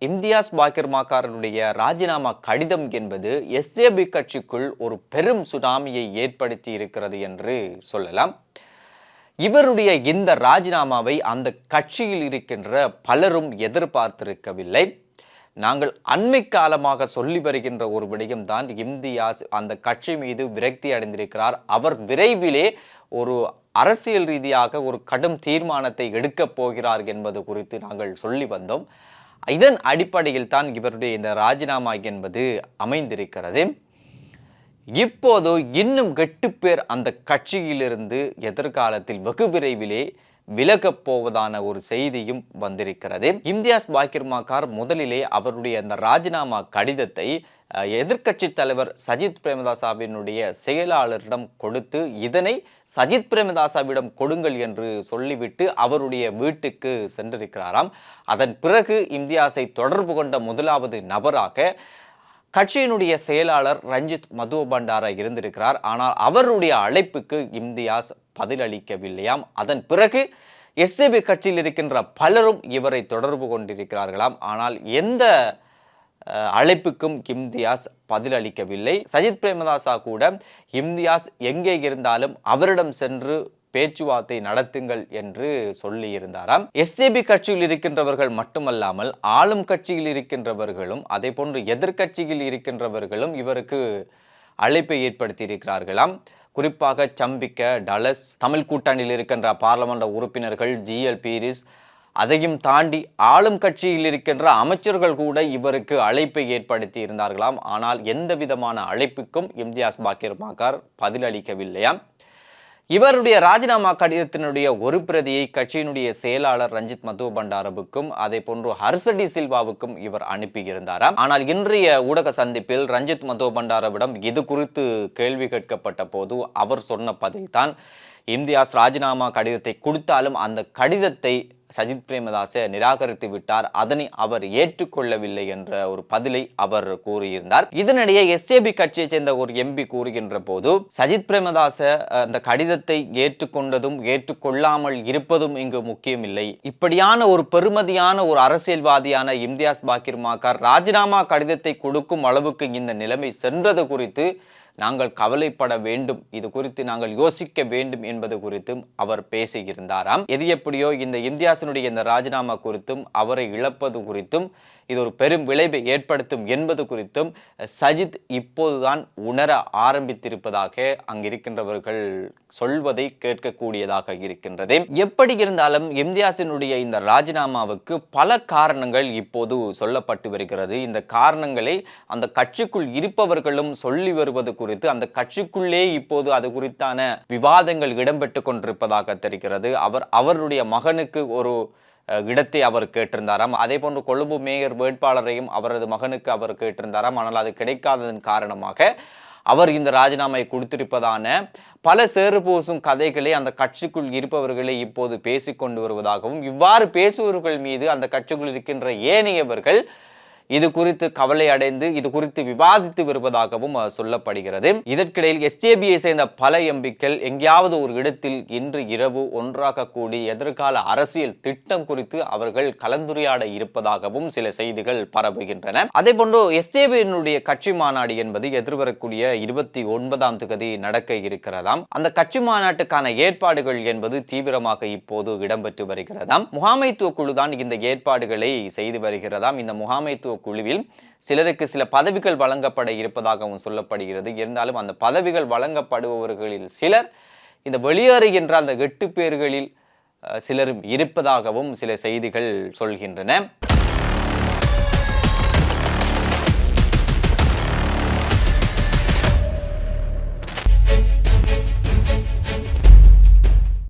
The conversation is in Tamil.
இம்தியாஸ் பாக்கர் மாக்காரனுடைய ராஜினாமா கடிதம் என்பது எஸ்ஏபி கட்சிக்குள் ஒரு பெரும் சுனாமியை ஏற்படுத்தி இருக்கிறது என்று சொல்லலாம். இவருடைய இந்த ராஜினாமாவை அந்த கட்சியில் இருக்கின்ற பலரும் எதிர்பார்த்திருக்கவில்லை. நாங்கள் அண்மை காலமாக சொல்லி வருகின்ற ஒரு விடயம்தான், இம்தியாஸ் அந்த கட்சி மீது விரக்தி அடைந்திருக்கிறார். அவர் விரைவிலே ஒரு அரசியல் ரீதியாக ஒரு கடும் தீர்மானத்தை எடுக்கப் போகிறார் என்பது குறித்து நாங்கள் சொல்லி வந்தோம். இதன் அடிப்படையில் தான் இவருடைய இந்த ராஜினாமா என்பது அமைந்திருக்கிறது. இப்போது இன்னும் 8 பேர் அந்த கட்சியிலிருந்து எதிர்காலத்தில் வெகு விரைவிலே விலகப் போவதான ஒரு செய்தியும் வந்திருக்கிறது. இம்தியாஸ் பாக்கர் மாக்கார் முதலிலே அவருடைய அந்த ராஜினாமா கடிதத்தை எதிர்க்கட்சி தலைவர் சஜித் பிரேமதாசவினுடைய செயலாளரிடம் கொடுத்து, இதனை சஜித் பிரேமதாசவிடம் கொடுங்கள் என்று சொல்லிவிட்டு அவருடைய வீட்டுக்கு சென்றிருக்கிறாராம். அதன் பிறகு இம்தியாஸை தொடர்பு கொண்ட முதலாவது நபராக கட்சியினுடைய செயலாளர் ரஞ்சித் மதுவபண்டார இருந்திருக்கிறார். ஆனால் அவருடைய அழைப்புக்கு இம்தியாஸ் பதிலளிக்கவில்லையாம். அதன் பிறகு எஸ்ஏபி கட்சியில் இருக்கின்ற பலரும் இவரை தொடர்பு கொண்டிருக்கிறார்களாம். ஆனால் எந்த அழைப்புக்கும் இம்தியாஸ் பதிலளிக்கவில்லை. சஜித் பிரேமதாசா கூட இம்தியாஸ் எங்கே இருந்தாலும் அவரிடம் சென்று பேச்சுவார்த்தை நடத்துங்கள் என்று சொல்லியிருந்தாராம். எஸ்ஏபி கட்சியில் இருக்கின்றவர்கள் மட்டுமல்லாமல் ஆளும் கட்சியில் இருக்கின்றவர்களும் அதே போன்று எதிர்கட்சியில் இருக்கின்றவர்களும் இவருக்கு அழைப்பை ஏற்படுத்தி இருக்கிறார்களாம். குறிப்பாக சம்பிக்க, டலஸ், தமிழ் கூட்டணியில் இருக்கின்ற பார்லமெண்ட் உறுப்பினர்கள், ஜிஎல் பீரிஸ், அதையும் தாண்டி ஆளும் கட்சியில் இருக்கின்ற அமைச்சர்கள் கூட இவருக்கு அழைப்பை ஏற்படுத்தி இருந்தார்களாம். ஆனால் எந்த விதமான அழைப்புக்கும் இம்தியாஸ் பாக்கர் மாக்கார் பதிலளிக்கவில்லையாம். இவருடைய ராஜினாமா கடிதத்தினுடைய ஒரு பிரதியை கட்சியினுடைய செயலாளர் ரஞ்சித் மதுவபண்டாரவுக்கும் அதே போன்று ஹர்சடி சில்வாவுக்கும் இவர் அனுப்பியிருந்தாராம். ஆனால் இன்றைய ஊடக சந்திப்பில் ரஞ்சித் மதுவபண்டாரவிடம் இது குறித்து கேள்வி கேட்கப்பட்ட போது அவர் சொன்ன பதில்தான், இம்தியாஸ் ராஜினாமா கடிதத்தை கொடுத்தாலும் அந்த கடிதத்தை சஜித் பிரேமதாச நிராகரித்து விட்டார், அதனை அவர் ஏற்றுக்கொள்ளவில்லை என்ற ஒரு பதிலை அவர் கூறியிருந்தார். இதனிடையே எஸ்ஏபி கட்சியை சேர்ந்த ஒரு எம்பி கூறுகின்ற போது, சஜித் பிரேமதாச அந்த கடிதத்தை ஏற்றுக்கொண்டதும் ஏற்றுக்கொள்ளாமல் இருப்பதும் இங்கு முக்கியமில்லை. இப்படியான ஒரு பெருமதியான ஒரு அரசியல்வாதியான இம்தியாஸ் பாக்கர் மாக்கார் ராஜினாமா கடிதத்தை கொடுக்கும் அளவுக்கு இந்த நிலைமை சென்றது குறித்து நாங்கள் கவலைப்பட வேண்டும், இது குறித்து நாங்கள் யோசிக்க வேண்டும் என்பது குறித்தும் அவர் பேசியிருந்தாராம். எது எப்படியோ இந்த இம்தியாஸினுடைய இந்த ராஜினாமா குறித்தும் அவரை இழப்பது குறித்தும் இது ஒரு பெரும் விளைவை ஏற்படுத்தும் என்பது குறித்தும் சஜித் இப்போதுதான் உணர ஆரம்பித்திருப்பதாக அங்கிருக்கின்றவர்கள் சொல்வதை கேட்கக்கூடியதாக இருக்கின்றது. எப்படி இருந்தாலும் இம்தியாஸினுடைய இந்த ராஜினாமாவுக்கு பல காரணங்கள் இப்போது சொல்லப்பட்டு வருகிறது. இந்த காரணங்களை அந்த கட்சிக்குள் இருப்பவர்களும் சொல்லி வருவது குறித்து அந்த கட்சிக்குள்ளே இப்போது அது குறித்தான விவாதங்கள் இடம்பெற்று கொண்டிருப்பதாக தெரிகிறது. அவருடைய மகனுக்கு ஒரு இடத்தை அவர் கேட்டிருந்தாராம். அதே போன்று கொழும்பு மேயர் வேட்பாளரையும் அவரது மகனுக்கு அவர் கேட்டிருந்தாராம். ஆனால் அது கிடைக்காததன் காரணமாக அவர் இந்த ராஜினாமை கொடுத்திருப்பதான பல சேறுபூசும் கதைகளை அந்த கட்சிக்குள் இருப்பவர்களை இப்போது பேசிக்கொண்டு வருவதாகவும், இவ்வாறு பேசுபவர்கள் மீது அந்த கட்சிக்குள் இருக்கின்ற ஏனையவர்கள் இது குறித்து கவலை அடைந்து இது குறித்து விவாதித்து வருவதாகவும் சொல்லப்படுகிறது. இதற்கிடையில் எஸ்ஏபியை சேர்ந்த பல எம்பிக்கள் எங்கேயாவது ஒரு இடத்தில் இன்று இரவு ஒன்றாக கூடி எதிர்கால அரசியல் திட்டம் குறித்து அவர்கள் கலந்துரையாட இருப்பதாகவும் சில செய்திகள் பரவுகின்றன. அதே போன்று எஸ்ஏபியினுடைய கட்சி மாநாடு என்பது எதிர்வரக்கூடிய 29ஆம் தேதி நடக்க இருக்கிறதாம். அந்த கட்சி மாநாட்டுக்கான ஏற்பாடுகள் என்பது தீவிரமாக இப்போது இடம்பெற்று வருகிறதாம். முகாமைத்துவ குழுதான் இந்த ஏற்பாடுகளை செய்து வருகிறதாம். இந்த முகாமைத்துவ குழுவில் சிலருக்கு சில பதவிகள் வழங்கப்பட இருப்பதாகவும் சொல்லப்படுகிறது. இருந்தாலும் அந்த பதவிகள் வழங்கப்படுபவர்களில் சிலர் இந்த வெளியேறுகின்ற அந்த 8 பேர்களில் சிலரும் இருப்பதாகவும் சில செய்திகள் சொல்கின்றன.